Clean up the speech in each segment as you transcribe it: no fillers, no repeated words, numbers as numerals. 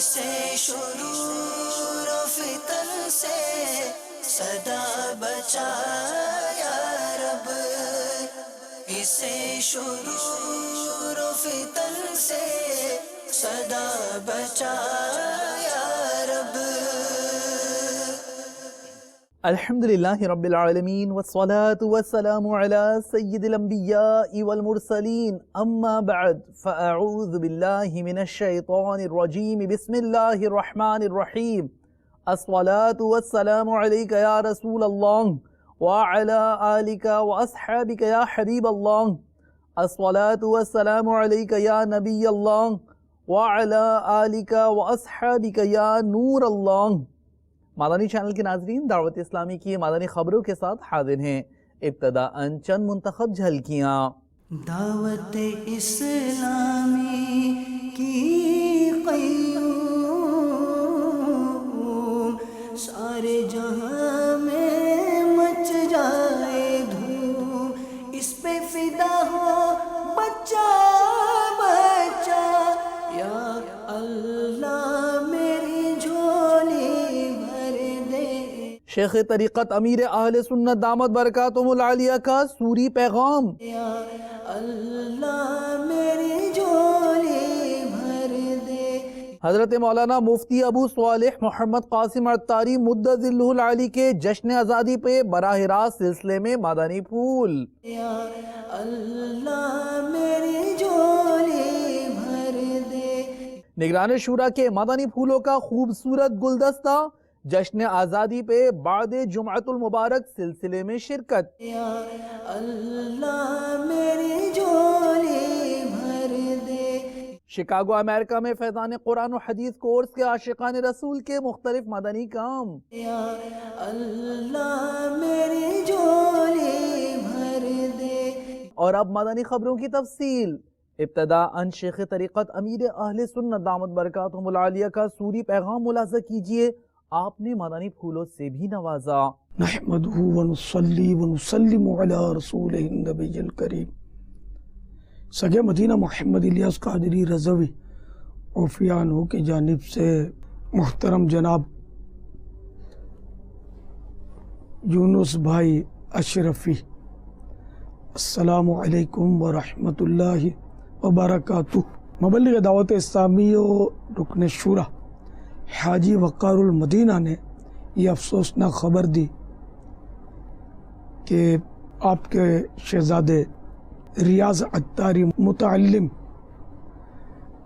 اسے شرور و فتن سے صدا بچا یا رب، اسے شرور و فتن سے صدا بچا یا رب۔ الحمدللہ رب العالمین والصلاة والسلام علی سید الانبیاء والمرسلین، اما بعد فاعوذ باللہ من الشیطان الرجیم، بسم اللہ الرحمن الرحیم۔ الصلاة والسلام علیک یا رسول اللہ وعلی آلک واصحابک یا حبیب اللہ۔ الصلاة والسلام علیک یا نبی اللہ وعلی آلک واصحابک یا نور اللہ۔ مدنی چینل کے ناظرین، دعوت اسلامی کی مدنی خبروں کے ساتھ حاضر ہیں۔ ابتداءً چند منتخب جھلکیاں۔ دعوت اسلامی کی قیوم سارے جہاں میں مچ جائے دھوم، اس پہ فدا ہو بچہ بچہ یا اللہ میری جھولی بھر دے۔ شیخ طریقت امیر اہل سنت دامت برکاتہم العالیہ کا سوری پیغام۔ یا اللہ میری جھولی بھر دے۔ حضرت مولانا مفتی ابو صالح محمد قاسم عطاری مدۃ ظلہ العالی کے جشن آزادی پہ براہ راست سلسلے میں مدنی پھول۔ یا اللہ میری جھولی بھر دے۔ نگران شورا کے مدنی پھولوں کا خوبصورت گلدستہ، جشن آزادی پہ بعد جمعۃ المبارک سلسلے میں شرکت۔ یا اللہ میری جھولی بھر دے۔ شکاگو امریکہ میں فیضان قرآن و حدیث کورس کے عاشقان رسول کے مختلف مدنی کام۔ یا اللہ میری جھولی بھر دے۔ اور اب مدنی خبروں کی تفصیل۔ ابتداءً شیخ طریقت امیر اہل سنت دامت برکاتہم العالیہ کا سوری پیغام ملاحظہ کیجئے۔ آپ نے مدنی پھولوں سے بھی نوازا۔ نحمدہ ونصلی ونسلم علی رسولہ النبی الکریم۔ سگے مدینہ محمد الیاس قادری رضوی عفیانہ کی جانب سے محترم جناب یونس بھائی اشرفی، السلام علیکم ورحمۃ اللہ وبرکاتہ۔ مبلغ دعوت اسلامی و رکن شورا حاجی وقار المدینہ نے یہ افسوسناک خبر دی کہ آپ کے شہزادے ریاض عطاری متعلم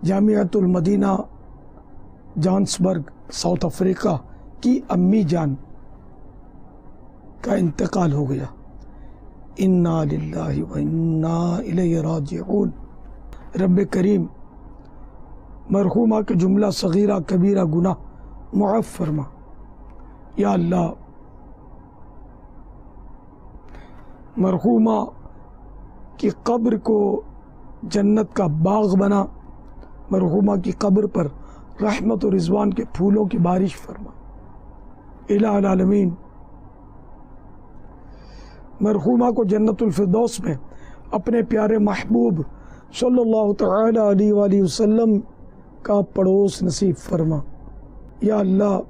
جامعۃ المدینہ جانسبرگ ساؤتھ افریقہ کی امی جان کا انتقال ہو گیا۔ انا للہ و انا الیہ راجعون۔ رب کریم مرحومہ کے جملہ صغیرہ کبیرہ گناہ معاف فرما۔ یا اللہ مرحومہ کی قبر کو جنت کا باغ بنا، مرحومہ کی قبر پر رحمت و رضوان کے پھولوں کی بارش فرما۔ الہ العالمین مرحومہ کو جنت الفردوس میں اپنے پیارے محبوب صلی اللہ تعالی علیہ وآلہ وسلم کا پڑوس نصیب فرما۔ یا اللہ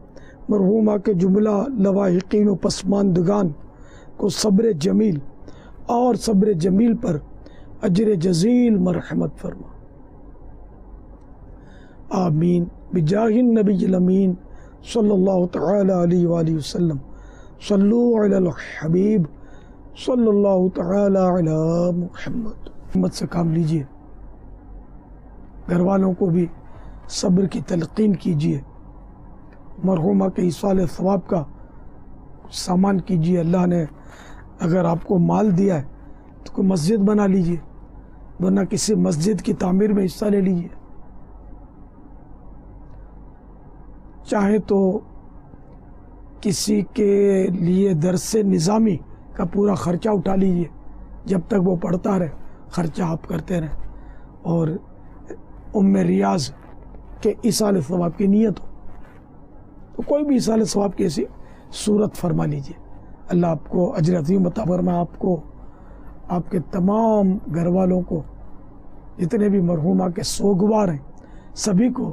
مرحومہ کے جملہ لواحقین و پسماندگان کو صبر جمیل اور صبر جمیل پر اجر جزیل مرحمت فرما۔ آمین بجاہ النبی الامین صلی اللہ تعالی علیہ وآلہ وسلم۔ صلو علی الحبیب صلی اللہ تعالی علی محمد۔ محمد سے کام لیجئے، گھر والوں کو بھی صبر کی تلقین کیجئے، مرحومہ کے ایصال ثواب کا سامان کیجئے۔ اللہ نے اگر آپ کو مال دیا ہے تو کوئی مسجد بنا لیجئے، ورنہ کسی مسجد کی تعمیر میں حصہ لے لیجئے۔ چاہے تو کسی کے لیے درس نظامی کا پورا خرچہ اٹھا لیجئے، جب تک وہ پڑھتا رہے خرچہ آپ کرتے رہیں، اور ام ریاض کے ایصال ثواب کی نیت ہو تو کوئی بھی ایصال ثواب کی ایسی صورت فرما لیجئے۔ اللہ آپ کو اجر عظیم عطا فرمائے، آپ کو، آپ کے تمام گھر والوں کو، جتنے بھی مرحومہ کے سوگوار ہیں سبھی کو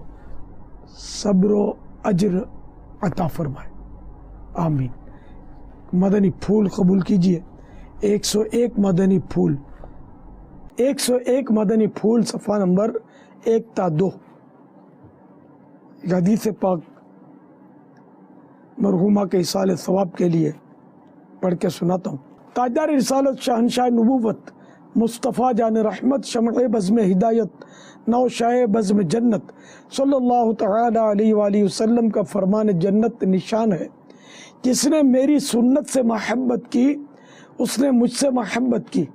صبر و اجر عطا فرمائے، آمین۔ مدنی پھول قبول کیجئے، 101 مدنی پھول، 101 مدنی پھول، صفحہ نمبر 1 تا 2۔ حدیث پاک مرحومہ کے ایصال ثواب کے لیے پڑھ کے سناتا ہوں۔ تاجدار رسالت، شہنشاہ نبوت، مصطفیٰ جان رحمت، شمع بزم ہدایت، نو شاہ بزم جنت، صلی اللہ تعالی علیہ وآلہ وسلم کا فرمان جنت نشان ہے، جس نے میری سنت سے محبت کی اس نے مجھ سے محبت کی،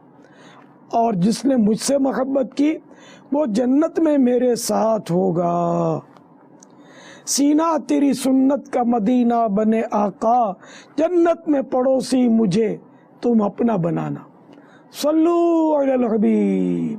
اور جس نے مجھ سے محبت کی وہ جنت میں میرے ساتھ ہوگا۔ سینہ تیری سنت کا مدینہ بنے آقا، جنت میں پڑوسی مجھے تم اپنا بنانا۔ صلو علی الحبیب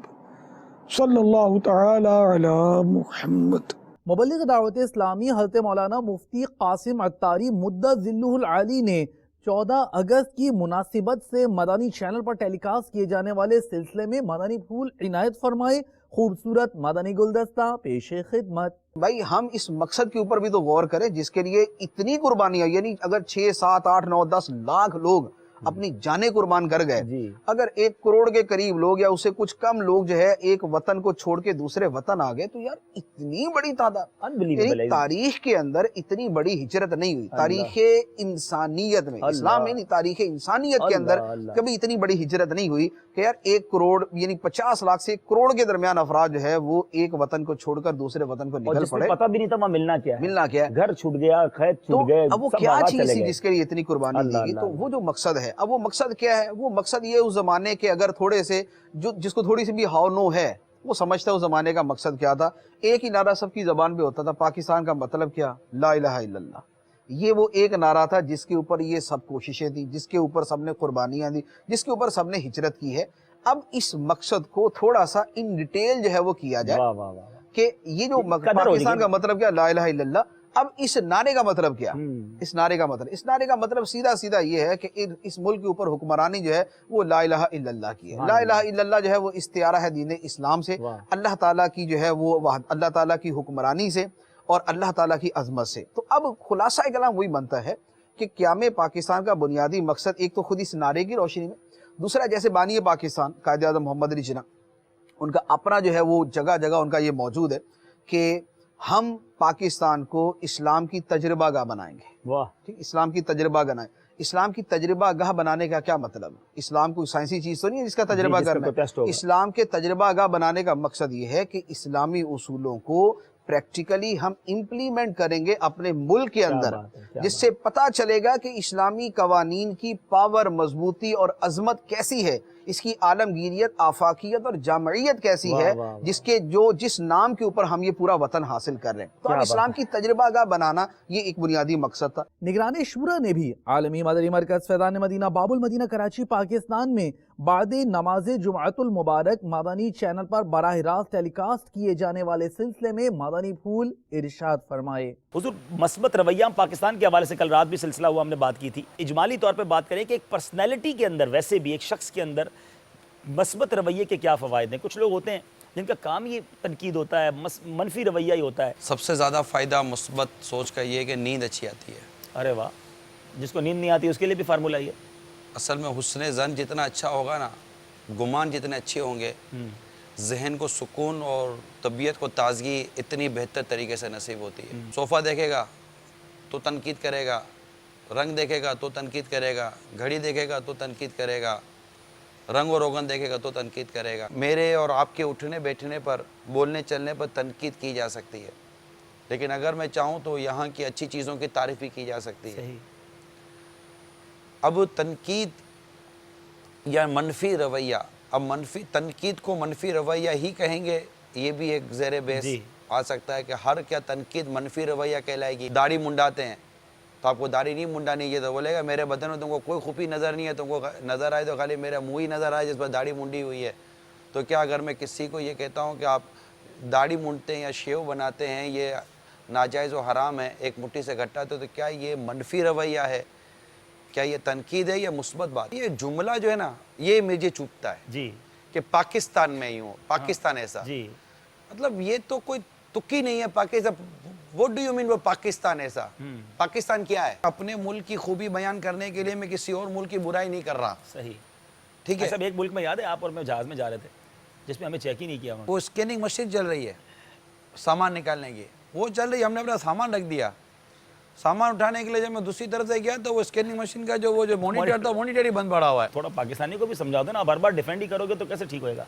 صلی اللہ تعالی علی محمد۔ مبلغ دعوت اسلامی حضرت مولانا مفتی قاسم عطاری مدت ذلہ العالی نے 14 اگست کی مناسبت سے مدنی چینل پر ٹیلی کاسٹ کیے جانے والے سلسلے میں مدنی پھول عنایت فرمائے۔ خوبصورت مدنی گلدستہ پیش خدمت۔ بھائی ہم اس مقصد کے اوپر بھی تو غور کریں جس کے لیے اتنی قربانیاں، یعنی اگر 6 7 8 9 10 لاکھ لوگ اپنی جانیں قربان کر گئے، اگر 1 کروڑ کے قریب لوگ یا اسے کچھ کم لوگ جو ہے ایک وطن کو چھوڑ کے دوسرے وطن آ گئے، تو یار اتنی بڑی تعداد، یعنی تاریخ کے اندر اتنی بڑی ہجرت نہیں ہوئی، تاریخ انسانیت میں، اسلام میں نہیں، تاریخ انسانیت کے اندر کبھی اتنی بڑی ہجرت نہیں ہوئی کہ یار 1 کروڑ یعنی 50 لاکھ سے 1 کروڑ کے درمیان افراد جو ہے وہ ایک وطن کو چھوڑ کر دوسرے وطن کو نکل پڑے، پتہ بھی نہیں تھا وہاں ملنا کیا ہے، گھر چھوٹ گیا، کھیت چھوٹ گئے، اب وہ کیا چیز تھی جس کے لیے اتنی قربانی دی گئی؟ تو وہ جو مقصد ہے، اب وہ مقصد کیا ہے؟ وہ مقصد یہ اس زمانے کے اگر تھوڑے سے جس کو تھوڑی سی بھی ہاؤ نو ہے وہ سمجھتا ہے اس زمانے کا مقصد کیا تھا۔ ایک ہی نعرہ سب کی زبان پہ ہوتا تھا، پاکستان کا مطلب کیا؟ لا الہ الا اللہ۔ یہ وہ ایک نعرہ تھا جس کے اوپر یہ سب کوششیں تھیں، جس کے اوپر سب نے قربانیاں دی، جس کے اوپر سب نے ہجرت کی ہے۔ اب اس مقصد کو تھوڑا سا ان ڈیٹیل جو ہے وہ کیا جائے کہ یہ جو پاکستان کا مطلب کیا؟ لا الہ الا اللہ۔ اب اس نعرے کا مطلب کیا؟ اس نعرے کا مطلب سیدھا یہ ہے کہ اس ملک کے اوپر حکمرانی جو ہے وہ لا الہ الا اللہ کی ہے۔ لا الہ الا اللہ جو ہے وہ استعارہ ہے دین اسلام سے، اللہ تعالیٰ کی جو ہے وہ اللہ تعالیٰ کی حکمرانی سے اور اللہ تعالیٰ کی عظمت سے۔ تو اب خلاصہ کلام وہی بنتا ہے کہ قیام پاکستان کا بنیادی مقصد ایک تو خود اس نعرے کی روشنی میں، دوسرا جیسے بانی پاکستان قائد اعظم محمد علی جناح، ان کا اپنا جو ہے وہ جگہ جگہ ان کا یہ موجود ہے کہ ہم پاکستان کو اسلام کی تجربہ گاہ بنائیں گے۔ اسلام کی تجربہ گاہ، اسلام کی تجربہ گاہ بنانے کا کیا مطلب ہے؟ اسلام کوئی سائنسی چیز تو نہیں ہے جس کا تجربہ کرنا ہے۔ اسلام کے تجربہ گاہ بنانے کا مقصد یہ ہے کہ اسلامی اصولوں کو پریکٹیکلی ہم امپلیمنٹ کریں گے اپنے ملک کے اندر، جس سے پتہ چلے گا کہ اسلامی قوانین کی پاور، مضبوطی اور عظمت کیسی ہے، اس کی عالمگیریت، آفاقیت اور جامعیت کیسی ہے، جس نام کے اوپر ہم یہ پورا وطن حاصل کر رہے ہیں۔ تو اب اسلام کی تجربہ گاہ بنانا یہ ایک بنیادی مقصد تھا۔ نگران شورا نے بھی عالمی مدنی مرکز فیضان مدینہ باب المدینہ کراچی پاکستان میں بعد نماز جمعۃ المبارک مدنی چینل پر براہ راست ٹیلی کاسٹ کیے جانے والے سلسلے میں مدنی پھول ارشاد فرمائے۔ حضور مثبت رویہ پاکستان کے حوالے سے کل رات بھی سلسلہ ہوا، ہم نے بات کی تھی۔ اجمالی طور پہ بات کریں کہ ایک پرسنالٹی کے اندر، ویسے بھی ایک شخص کے اندر مثبت رویے کے کیا فوائد ہیں؟ کچھ لوگ ہوتے ہیں جن کا کام یہ تنقید ہوتا ہے، منفی رویہ ہی ہوتا ہے۔ سب سے زیادہ فائدہ مثبت سوچ کا یہ ہے کہ نیند اچھی آتی ہے۔ ارے واہ، جس کو نیند نہیں آتی اس کے لیے بھی فارمولہ یہ ہے۔ اصل میں حسن ظن جتنا اچھا ہوگا نا، گمان جتنے اچھے ہوں گے، ذہن کو سکون اور طبیعت کو تازگی اتنی بہتر طریقے سے نصیب ہوتی ہے۔ صوفہ دیکھے گا تو تنقید کرے گا، رنگ دیکھے گا تو تنقید کرے گا، گھڑی دیکھے گا تو تنقید کرے گا، رنگ و روغن دیکھے گا تو تنقید کرے گا۔ میرے اور آپ کے اٹھنے بیٹھنے پر، بولنے چلنے پر تنقید کی جا سکتی ہے، لیکن اگر میں چاہوں تو یہاں کی اچھی چیزوں کی تعریف بھی کی جا سکتی ہے۔ اب تنقید یا منفی رویہ، اب تنقید کو منفی رویہ ہی کہیں گے، یہ بھی ایک زیر بحث آ سکتا ہے کہ ہر کیا تنقید منفی رویہ کہلائے گی۔ داڑھی منڈاتے ہیں تو آپ کو داڑھی نہیں منڈانی، یہ تو بولے گا میرے بدن میں تم کو کوئی خوبی نظر نہیں ہے، تم کو نظر آئے تو خالی میرا منہ ہی نظر آئے جس پر داڑھی منڈی ہوئی ہے۔ تو کیا اگر میں کسی کو یہ کہتا ہوں کہ آپ داڑھی منڈتے ہیں یا شیو بناتے ہیں، یہ ناجائز و حرام ہے، ایک مٹھی سے گھٹاتے تو کیا یہ منفی رویہ ہے؟ کیا یہ تنقید ہے یا مثبت بات؟ یہ جملہ جو ہے نا، یہ مجھے چوبتا ہے کہ پاکستان میں ہی ہوں، پاکستان ایسا، مطلب یہ تو کوئی تکی نہیں ہے۔ Pakistan What do you mean by Pakistan ایسا؟ پاکستان کیا ہے؟ اپنے ملک کی خوبی بیان کرنے کے لیے میں کسی اور ملک کی برائی نہیں کر رہا. صحیح. ٹھیک ہے. صاحب ایک ملک میں یاد ہے آپ اور میں جہاز میں جا رہے تھے جس میں ہمیں چیک ہی نہیں کیا. وہ اسکیننگ مشین چل رہی ہے سامان نکالنے کی, وہ چل رہی ہے, ہم نے اپنا سامان رکھ دیا. سامان اٹھانے کے لیے جب میں دوسری طرف سے گیا تو وہ اسکیننگ مشین کا جو مانیٹر تھا, مانیٹر ہی بند پڑا ہوا ہے. تھوڑا پاکستانی کو بھی سمجھا دو نا, بار بار ڈیفینڈ ہی کرو گے تو کیسے ٹھیک ہوئے گا.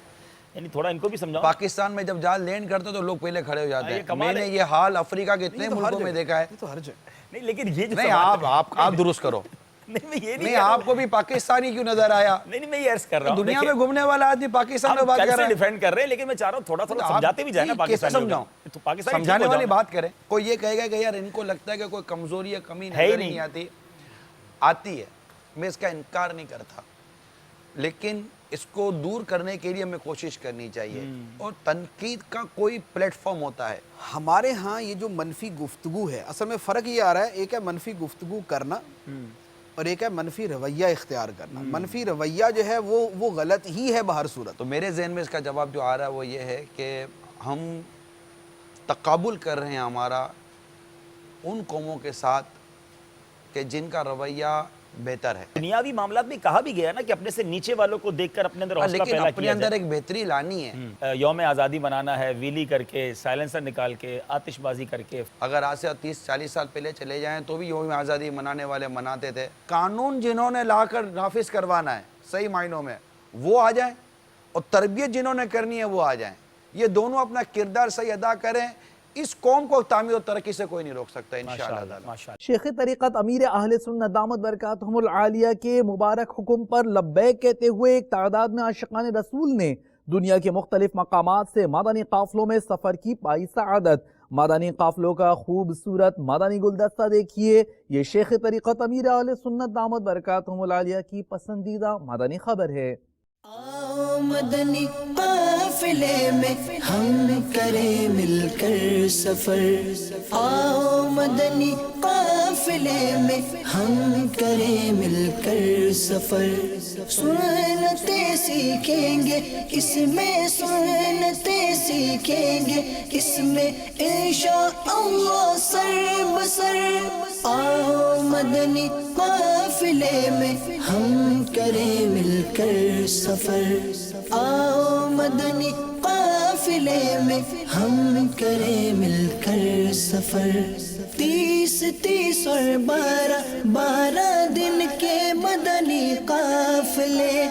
یعنی تھوڑا ان کو بھی سمجھاؤ. پاکستان میں جب جہاز لینڈ کرتے تو لوگ پہلے کھڑے ہو جاتے ہیں. میں نے یہ حال افریقہ کے اتنے ملکوں میں دیکھا ہے. تو ہر جگہ نہیں, لیکن یہ جو نہیں, آپ درست کرو. نہیں, آپ کو بھی پاکستانی کیوں نظر آیا؟ نہیں, میں یہ عرض کر رہا ہوں دنیا میں گھومنے والا آدمی پاکستان میں بات کر رہا ہے. ڈیفینڈ کر رہے ہیں, لیکن میں چاہ رہا ہوں تھوڑا تھوڑا سمجھاتے بھی جائیں نا پاکستانی. سمجھاؤں, سمجھانے والی بات کریں. کوئی یہ کہے گا کہ یار ان کو لگتا ہے کہ کوئی کمزوری یا کمی نظر نہیں آتی. آتی ہے, میں اس کا انکار نہیں کرتا, لیکن اس کو دور کرنے کے لیے ہمیں کوشش کرنی چاہیے. اور تنقید کا کوئی پلیٹ فارم ہوتا ہے. ہمارے ہاں یہ جو منفی گفتگو ہے, اصل میں فرق یہ آ رہا ہے, ایک ہے منفی گفتگو کرنا اور ایک ہے منفی رویہ اختیار کرنا. منفی رویہ جو ہے وہ غلط ہی ہے بہر صورت. تو میرے ذہن میں اس کا جواب جو آ رہا ہے وہ یہ ہے کہ ہم تقابل کر رہے ہیں ہمارا ان قوموں کے ساتھ کہ جن کا رویہ بہتر ہے. دنیاوی معاملات میں کہا بھی گیا نا کہ اپنے سے نیچے والوں کو دیکھ کر اپنے اندر حوصلہ لیکن پیدا اپنے کیا اندر جائے. ایک بہتری لانی ہے. یوم آزادی منانا ہے, ویلی کر کے, سائلنسر نکال کے, آتش بازی کر کے. اگر آج سے 30-40 سال پہلے چلے جائیں تو بھی یوم آزادی منانے والے مناتے تھے. قانون جنہوں نے لا کر نافذ کروانا ہے صحیح معنوں میں وہ آ جائیں, اور تربیت جنہوں نے کرنی ہے وہ آ جائیں. یہ دونوں اپنا کردار صحیح ادا کریں, اس قوم کو تعمیر و ترقی سے کوئی نہیں روک سکتا انشاءاللہ. شیخ طریقت امیر اہل سنت دامت برکاتہم العالیہ کے مبارک حکم پر لبیک کہتے ہوئے ایک تعداد میں عاشقان رسول نے دنیا کے مختلف مقامات سے مدنی قافلوں میں سفر کی پائی سعادت. مدنی قافلوں کا خوبصورت مدنی گلدستہ دیکھیے. یہ شیخ طریقت امیر اہل سنت دامت برکاتہم العالیہ کی پسندیدہ مدنی خبر ہے. آؤ مدنی قافلے میں ہم کریں مل کر سفر. آؤ مدنی قافلے میں ہم کریں مل کر سفر. سنتیں سیکھیں گے اس میں, سنتیں سیکھیں گے اس میں انشاءاللہ سر بسر. آؤ مدنی قافلے میں ہم کریں مل کر سفر. آؤ مدنی قافلے میں ہم کریں مل کر سفر. 30 اور 12 دن کے مدنی قافلے.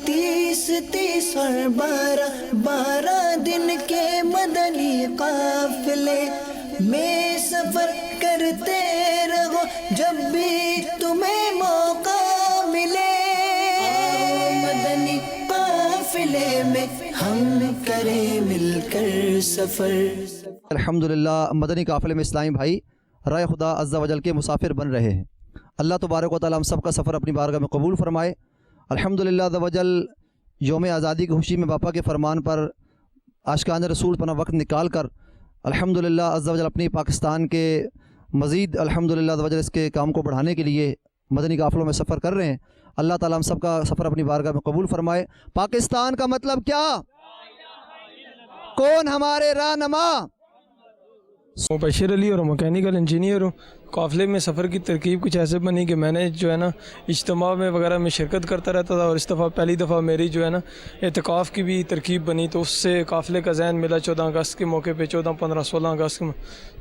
30 اور 12 دن کے مدنی قافلے میں سفر کرتے رہو جب بھی تمہیں موقع ملے. مدنی قافلے میں ہم کریں مل کر سفر. الحمدللہ مدنی قافلے میں اسلامی بھائی رائے خدا عز و جل کے مسافر بن رہے ہیں. اللہ تبارک و تعالی ہم سب کا سفر اپنی بارگاہ میں قبول فرمائے. الحمدللہ عز و جل یوم آزادی کی خوشی میں باپا کے فرمان پر عاشقان رسول اپنا وقت نکال کر الحمدللہ عز و جل اپنی پاکستان کے مزید الحمدللہ عز و جل اس کے کام کو بڑھانے کے لیے مدنی قافلوں میں سفر کر رہے ہیں. اللہ تعالی ہم سب کا سفر اپنی بارگاہ میں قبول فرمائے. پاکستان کا مطلب کیا؟ کون ہمارے رہنما؟ مبشر علی اور مکینیکل انجینئر ہوں. قافلے میں سفر کی ترکیب کچھ ایسے بنی کہ میں نے جو ہے نا اجتماع میں وغیرہ میں شرکت کرتا رہتا تھا, اور اس دفعہ پہلی دفعہ میری جو ہے نا اعتکاف کی بھی ترکیب بنی, تو اس سے قافلے کا ذہن ملا 14 اگست کے موقع پہ, 14, 15, 16 اگست میں.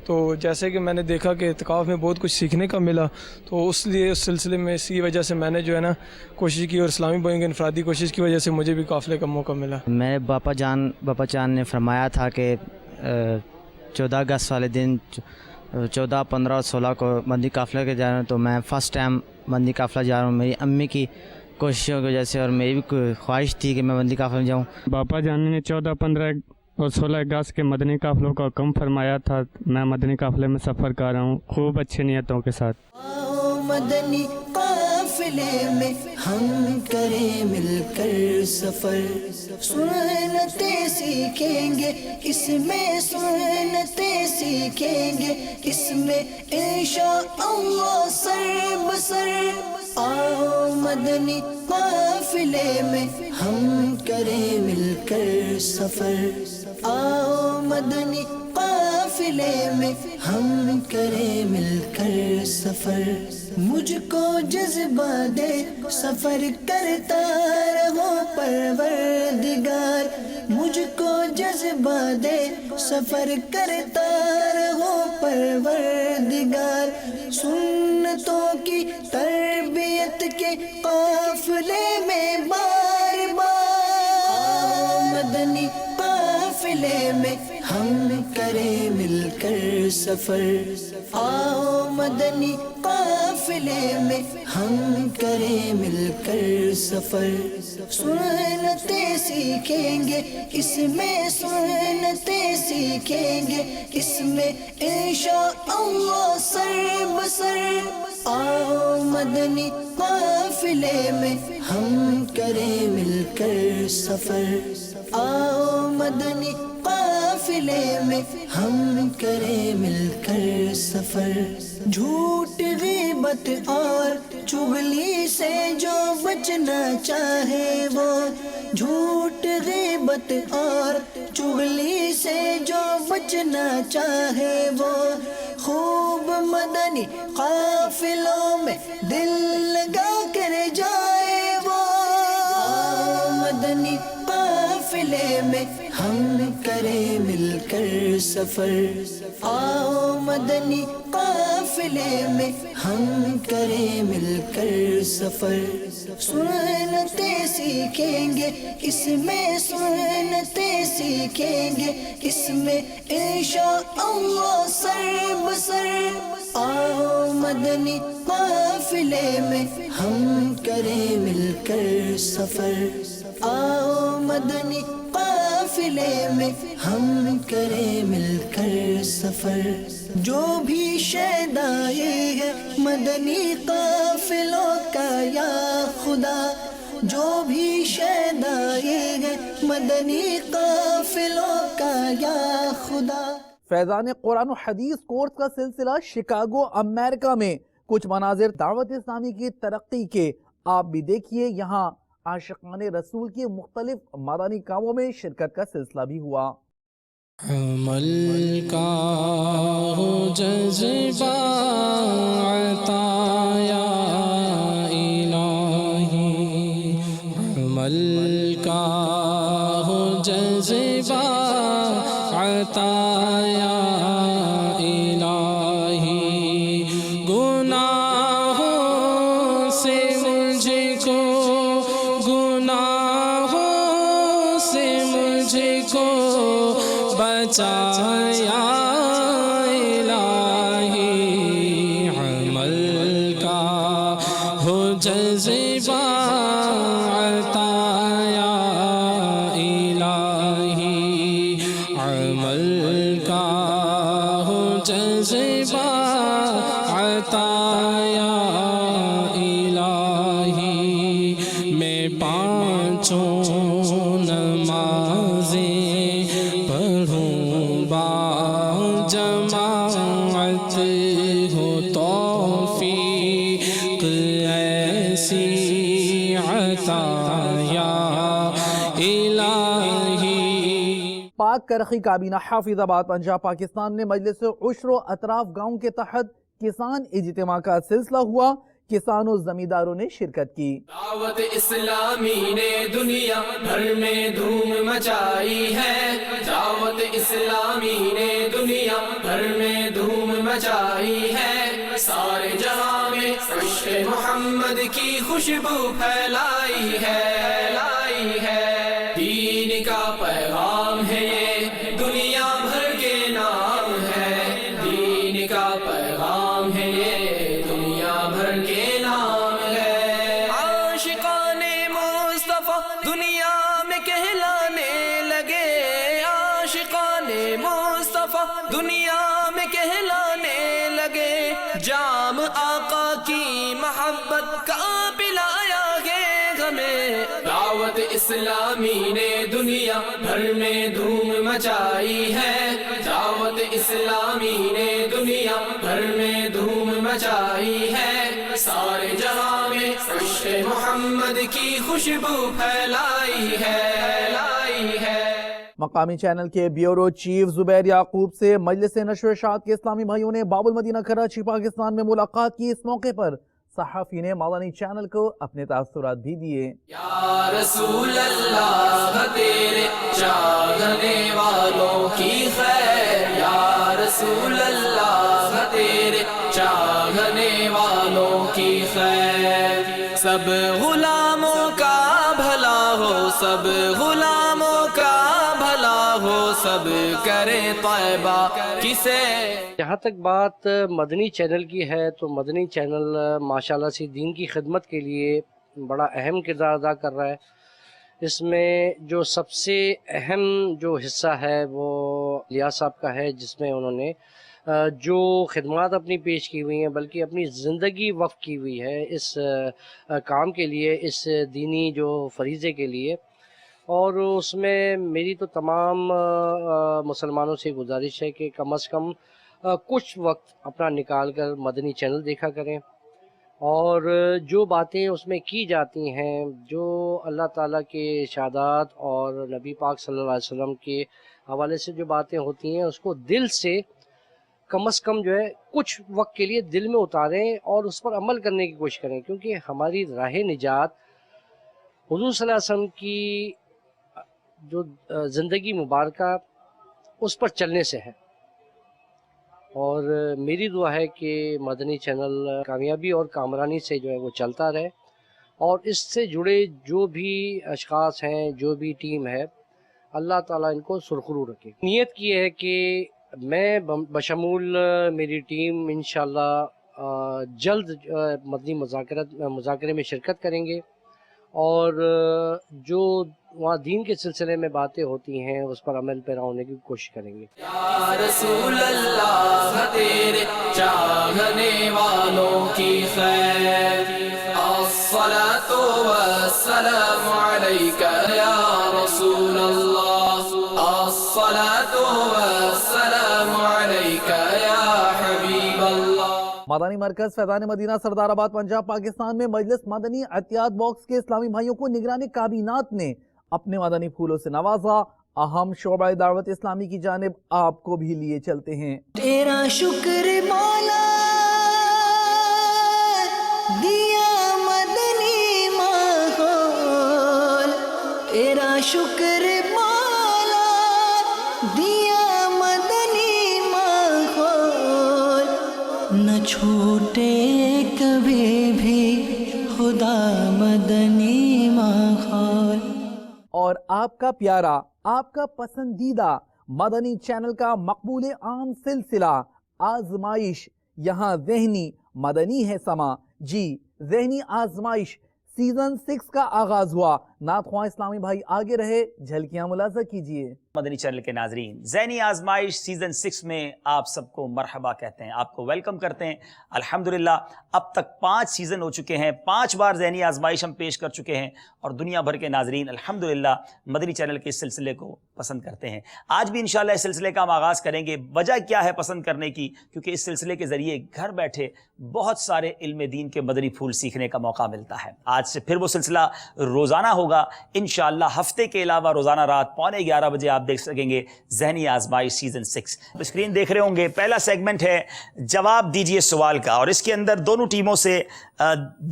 تو جیسے کہ میں نے دیکھا کہ اعتکاف میں بہت کچھ سیکھنے کا ملا, تو اس لیے اس سلسلے میں اسی وجہ سے میں نے جو ہے نا کوشش کی, اور اسلامی بھائیوں کی انفرادی کوشش کی وجہ سے مجھے بھی قافلے کا موقع ملا. میرے باپا جان نے فرمایا تھا کہ 14 اگست والے دن 14, 15 اور 16 کو مدنی قافلہ کے جا رہا ہوں, تو میں فرسٹ ٹائم مدنی قافلہ جا رہا ہوں. میری امی کی کوششوں کی وجہ سے, اور میری بھی خواہش تھی کہ میں مدنی قافلہ میں جاؤں. باپا جان نے 14, 15 اور 16 اگست کے مدنی قافلوں کا حکم فرمایا تھا. میں مدنی قافلے میں سفر کر رہا ہوں خوب اچھی نیتوں کے ساتھ. مدنی قافلے میں ہم کریں مل کر سفر. سنتیں سیکھیں گے اس میں, سنتیں سیکھیں گے اس میں انشاءاللہ سر بسر. آؤ مدنی قافلے میں ہم کریں مل کر سفر. آؤ مدنی قافلے قافلے میں ہم کریں مل کر سفر، مجھ کو جذبہ دے سفر کرتا رہو پروردگار، مجھ کو جذبہ دے سفر کرتا رہو پروردگار، سنتوں کی تربیت کے قافلے میں بار بار مدنی قافلے میں ہم کریں مل کر سفر، آؤ مدنی قافلے میں ہم کریں مل کر سفر، سنتیں سیکھیں گے اس میں، سنتیں سیکھیں گے اس میں انشاءاللہ سر بسر، آؤ مدنی قافلے میں ہم کریں مل کر سفر، آؤ مدنی قافلے میں ہم کریں مل کر سفر، جھوٹ غیبت اور چغلی سے جو بچنا چاہے وہ، جھوٹ غیبت اور چغلی سے جو بچنا چاہے وہ، خوب مدنی قافلوں میں دل لگا کر جائے وہ، مدنی قافلے میں ہم کریں مل کر سفر، آؤ مدنی قافلے میں ہم کریں مل کر سفر، سنتیں سیکھیں گے اس میں، سنتیں سیکھیں گے اس میں انشاءاللہ سر بسر، آؤ مدنی قافلے میں ہم کریں مل کر سفر، آؤ مدنی قافلے میں ہم کریں مل کر سفر، جو بھی شیدائی ہے مدنی قافلوں کا یا خدا، جو بھی شیدائی ہے مدنی قافلوں کا یا خدا۔ فیضان قرآن و حدیث کورس کا سلسلہ شکاگو امریکہ میں، کچھ مناظر دعوت اسلامی کی ترقی کے آپ بھی دیکھیے۔ یہاں عاشقان رسول کی مختلف مدنی کاموں میں شرکت کا سلسلہ بھی ہوا۔ عمل کا ہو جذبہ عطا یا الہی، عمل کا ہو جذبہ عطا یا الہی، گناہوں سے مجھ کو، گناہوں سے مجھ کو بچایا الہی، عمل کا ہو جذبہ عطا یا الہی، عمل کا ہو جذبہ عطا یا الہی، میں پانچوں نمازیں پڑھوں با جماعت، ہو توفیق ایسی عطا یا الہی۔ پاک کرخی کابینہ حافظ آباد پنجاب پاکستان میں مجلس عشر و اطراف گاؤں کے تحت کسان اجتماع کا سلسلہ ہوا، کسانوں و زمینداروں نے شرکت کی۔ دعوت اسلامی نے دنیا بھر میں دھوم مچائی ہے، دعوت اسلامی نے دنیا بھر میں دھوم مچائی ہے، سارے جہاں میں عشق محمد کی خوشبو پھیلائی ہے، دین کا پیغام ہے یہ دنیا بھر کے نام ہے، دین کا پیغام ہے یہ دنیا بھر کے نام ہے، عاشقان مصطفیٰ دنیا میں کہلانے لگے، عاشقان مصطفیٰ دنیا میں کہلانے لگے، جام آقا کی محبت کا پلایا گے ہمیں، دعوت اسلامی نے دنیا بھر میں دھوم مچائی ہے، دعوت اسلامی نے دنیا بھر میں دھوم مچائی ہے، سارے جہاں میں عشق محمد کی خوشبو پھیلائی ہے۔ مقامی چینل کے بیورو چیف زبیر یعقوب سے مجلس نشر و اشاعت کے اسلامی بھائیوں نے باب المدینہ کراچی پاکستان میں ملاقات کی۔ اس موقع پر صحافی نے مدنی چینل کو اپنے تاثرات بھی دیے۔ یا رسول اللہ تیرے چاہنے والوں کی خیر، یا رسول اللہ تیرے چاہنے والوں کی خیر، سب غلاموں کا بھلا ہو، سب غلاموں کا بھلا ہو، سب کرے طیبہ کسے۔ جہاں تک بات مدنی چینل کی ہے تو مدنی چینل ماشاءاللہ سے دین کی خدمت کے لیے بڑا اہم کردار ادا کر رہا ہے۔ اس میں جو سب سے اہم جو حصہ ہے وہ الیاس صاحب کا ہے، جس میں انہوں نے جو خدمات اپنی پیش کی ہوئی ہیں بلکہ اپنی زندگی وقف کی ہوئی ہے اس کام کے لیے، اس دینی جو فریضے کے لیے۔ اور اس میں میری تو تمام مسلمانوں سے گزارش ہے کہ کم از کم کچھ وقت اپنا نکال کر مدنی چینل دیکھا کریں، اور جو باتیں اس میں کی جاتی ہیں، جو اللہ تعالیٰ کے ارشادات اور نبی پاک صلی اللہ علیہ وسلم کے حوالے سے جو باتیں ہوتی ہیں اس کو دل سے کم از کم جو ہے کچھ وقت کے لیے دل میں اتاریں اور اس پر عمل کرنے کی کوشش کریں، کیونکہ ہماری راہ نجات حضور صلی اللہ علیہ وسلم کی جو زندگی مبارکہ اس پر چلنے سے ہے۔ اور میری دعا ہے کہ مدنی چینل کامیابی اور کامرانی سے جو ہے وہ چلتا رہے، اور اس سے جڑے جو بھی اشخاص ہیں، جو بھی ٹیم ہے، اللہ تعالیٰ ان کو سرخرو رکھے۔ نیت کی ہے کہ میں بشمول میری ٹیم انشاءاللہ جلد مدنی مذاکرے میں شرکت کریں گے، اور جو وہاں دین کے سلسلے میں باتیں ہوتی ہیں اس پر عمل پیرا ہونے کی کوشش کریں گے۔ یا رسول اللہ تیرے چاہنے والوں کی خیر، الصلاۃ والسلام علیک یا رسول اللہ، الصلاۃ والسلام علیک یا حبیب اللہ۔ مدنی مرکز فیضان مدینہ سردار آباد پنجاب پاکستان میں مجلس مدنی احتیاط باکس کے اسلامی بھائیوں کو نگران کابینات نے اپنے مدنی پھولوں سے نوازا۔ اہم شعبہ دعوت اسلامی کی جانب آپ کو بھی لیے چلتے ہیں۔ تیرا شکر مولا دیا مدنی ماحول، تیرا شکر مولا دیا مدنی ماحول، نہ چھوٹے کبھی بھی خدا مدنی ماحول۔ اور آپ کا پیارا، آپ کا پسندیدہ مدنی چینل کا مقبول عام سلسلہ آزمائش، یہاں ذہنی مدنی ہے سما، جی ذہنی آزمائش سیزن 6 کا آغاز ہوا۔ نعت خواہ اسلامی بھائی آگے رہے، جھلکیاں ملاحظہ کیجئے۔ مدنی چینل کے ناظرین، ذہنی آزمائش سیزن 6 میں آپ سب کو مرحبا کہتے ہیں، آپ کو ویلکم کرتے ہیں۔ الحمدللہ اب تک 5 سیزن ہو چکے ہیں، 5 بار ذہنی آزمائش ہم پیش کر چکے ہیں، اور دنیا بھر کے ناظرین الحمدللہ مدنی چینل کے اس سلسلے کو پسند کرتے ہیں۔ آج بھی انشاءاللہ اس سلسلے کا ہم آغاز کریں گے۔ وجہ کیا ہے پسند کرنے کی؟ کیونکہ اس سلسلے کے ذریعے گھر بیٹھے بہت سارے علم دین کے مدنی پھول سیکھنے کا موقع ملتا ہے۔ آج سے پھر وہ سلسلہ روزانہ ہوگا انشاءاللہ، ہفتے کے علاوہ روزانہ رات 11:15 بجے آپ دیکھ سکیں گے ذہنی آزمائش سیزن 6۔ اسکرین دیکھ رہے ہوں گے، پہلا سیگمنٹ ہے جواب دیجئے سوال کا، اور اس کے اندر دونوں ٹیموں سے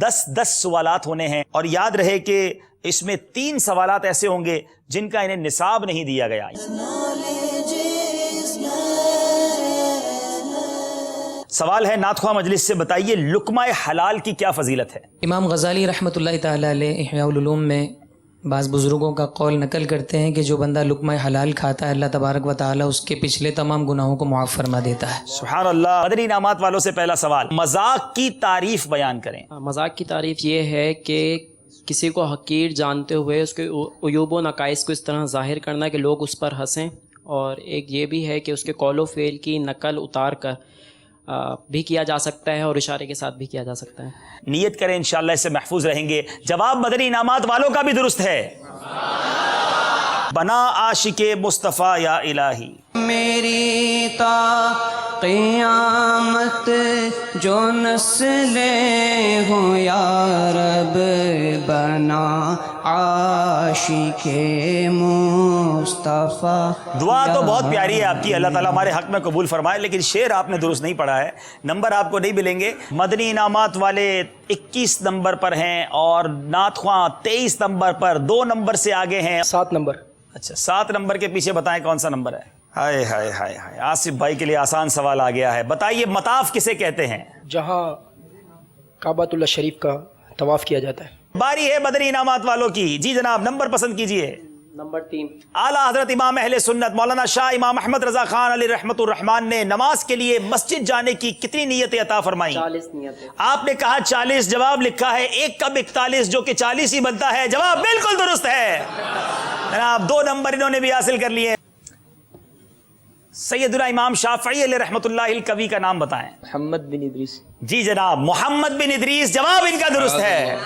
10 سوالات ہونے ہیں، اور یاد رہے کہ اس میں 3 سوالات ایسے ہوں گے جن کا انہیں نصاب نہیں دیا گیا۔ سوال ہے نعت خواہ مجلس سے، بتائیے لقمہ حلال کی کیا فضیلت ہے؟ امام غزالی رحمۃ اللہ تعالیٰ علیہ احیاء العلوم میں بعض بزرگوں کا قول نقل کرتے ہیں کہ جو بندہ لقمہ حلال کھاتا ہے اللہ تبارک و تعالیٰ اس کے پچھلے تمام گناہوں کو معاف فرما دیتا ہے۔ سبحان اللہ۔ مدنی انعامات والوں سے پہلا سوال، مذاق کی تعریف بیان کریں۔ مذاق کی تعریف یہ ہے کہ کسی کو حقیر جانتے ہوئے اس کے عیوب و نقائص کو اس طرح ظاہر کرنا کہ لوگ اس پر ہنسیں، اور ایک یہ بھی ہے کہ اس کے قول و فعل کی نقل اتار کر بھی کیا جا سکتا ہے اور اشارے کے ساتھ بھی کیا جا سکتا ہے۔ نیت کریں انشاءاللہ اس سے محفوظ رہیں گے۔ جواب مدنی انعامات والوں کا بھی درست ہے۔ بنا عاشق مصطفیٰ یا الہی، میری تا قیامت جو نسلیں ہوں یا رب، بنا عاشق مصطفیٰ. دعا تو بہت پیاری ہے آپ کی، اللہ تعالیٰ ہمارے حق میں قبول فرمائے، لیکن شعر آپ نے درست نہیں پڑھا ہے. نمبر آپ کو نہیں ملیں گے. مدنی انعامات والے 21 نمبر پر ہیں اور نعت خواں 23 نمبر پر، 2 نمبر سے آگے ہیں. 7 نمبر. اچھا 7 نمبر کے پیچھے بتائیں کون سا نمبر ہے. ہائے ہائے ہائے ہائے، آصف بھائی کے لیے آسان سوال آ گیا ہے. بتائیے مطاف کسے کہتے ہیں؟ جہاں کعبۃ اللہ شریف کا طواف کیا جاتا ہے. باری ہے مدنی انعامات والوں کی. جی جناب نمبر پسند کیجئے. نمبر 3. اعلیٰ حضرت امام اہل سنت مولانا شاہ امام احمد رضا خان علی رحمت الرحمان نے نماز کے لیے مسجد جانے کی کتنی نیتیں عطا فرمائیں؟ 40 نیتیں. آپ نے کہا 40، جواب لکھا ہے 1 کب 41 جو کہ 40 ہی بنتا ہے. جواب بالکل درست ہے جناب. 2 نمبر انہوں نے بھی حاصل کر لیے. سیدنا امام شافعی علیہ رحمت اللہ الکوی کا نام بتائیں. محمد بن ادریس. جی جناب محمد بن ادریس، جواب ان کا درست ہے.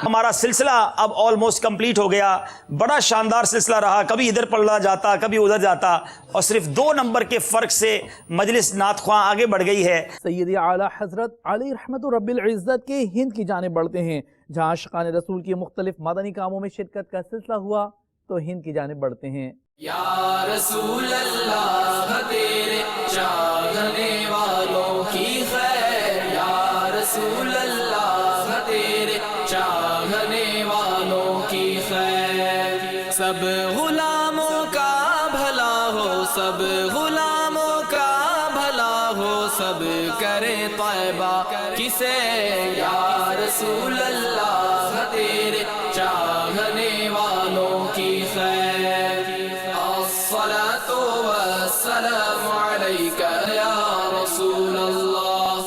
ہمارا سلسلہ اب آلموسٹ کمپلیٹ ہو گیا. بڑا شاندار سلسلہ رہا، کبھی ادھر پڑھا جاتا کبھی ادھر جاتا، اور صرف 2 نمبر کے فرق سے مجلس نعت خواں آگے بڑھ گئی ہے. سیدی اعلیٰ حضرت علی رحمت رب العزت کے ہند کی جانب بڑھتے ہیں، جہاں عاشقان رسول کی مختلف مدنی کاموں میں شرکت کا سلسلہ ہوا، تو ہند کی جانب بڑھتے ہیں. یا رسول اللہ تیرے چاہنے والوں کی خیر، یا رسول اللہ تیرے چاہنے والوں کی خیر. سب غلاموں کا بھلا ہو، سب غلاموں کا بھلا ہو، سب کرے طیبہ کسے. یا رسول اللہ تیرے چاہنے والوں کی خیر. الصلاة والسلام عليك يا رسول الله،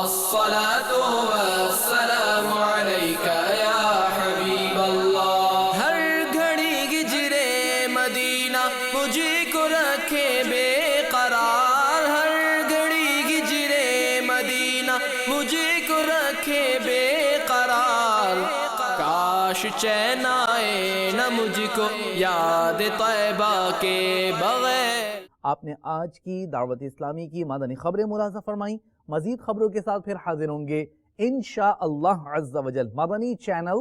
الصلاة والسلام عليك يا حبيب الله. ہر گھڑی گجرے مدینہ مجھے کو رکھے بے قرار، ہر گھڑی گجرے مدینہ مجھے کو رکھے بے قرار. کاش چین آئے نہ مجھ کو یاد طیبہ کے بغیر. آپ نے آج کی دعوت اسلامی کی مدنی خبریں ملاحظہ فرمائیں. مزید خبروں کے ساتھ پھر حاضر ہوں گے انشاءاللہ عز و جل. مدنی چینل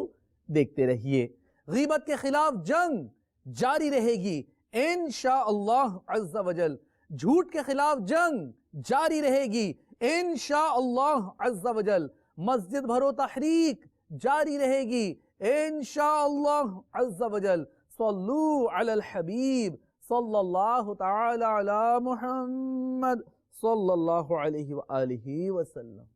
دیکھتے رہیے. غیبت کے خلاف جنگ جاری رہے گی انشاءاللہ عز و جل. جھوٹ کے خلاف جنگ جاری رہے گی انشاءاللہ عز و جل. مسجد بھرو تحریک جاری رہے گی انشاءاللہ عز و جل. صلو علی الحبیب صلی اللہ تعالی علی محمد صلی اللہ علیہ وآلہ وسلم.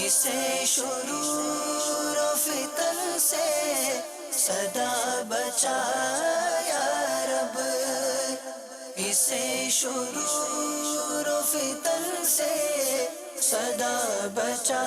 اسے شرور و فتن سے صدا بچا یا رب، اسے شرور و فتن سے صدا بچا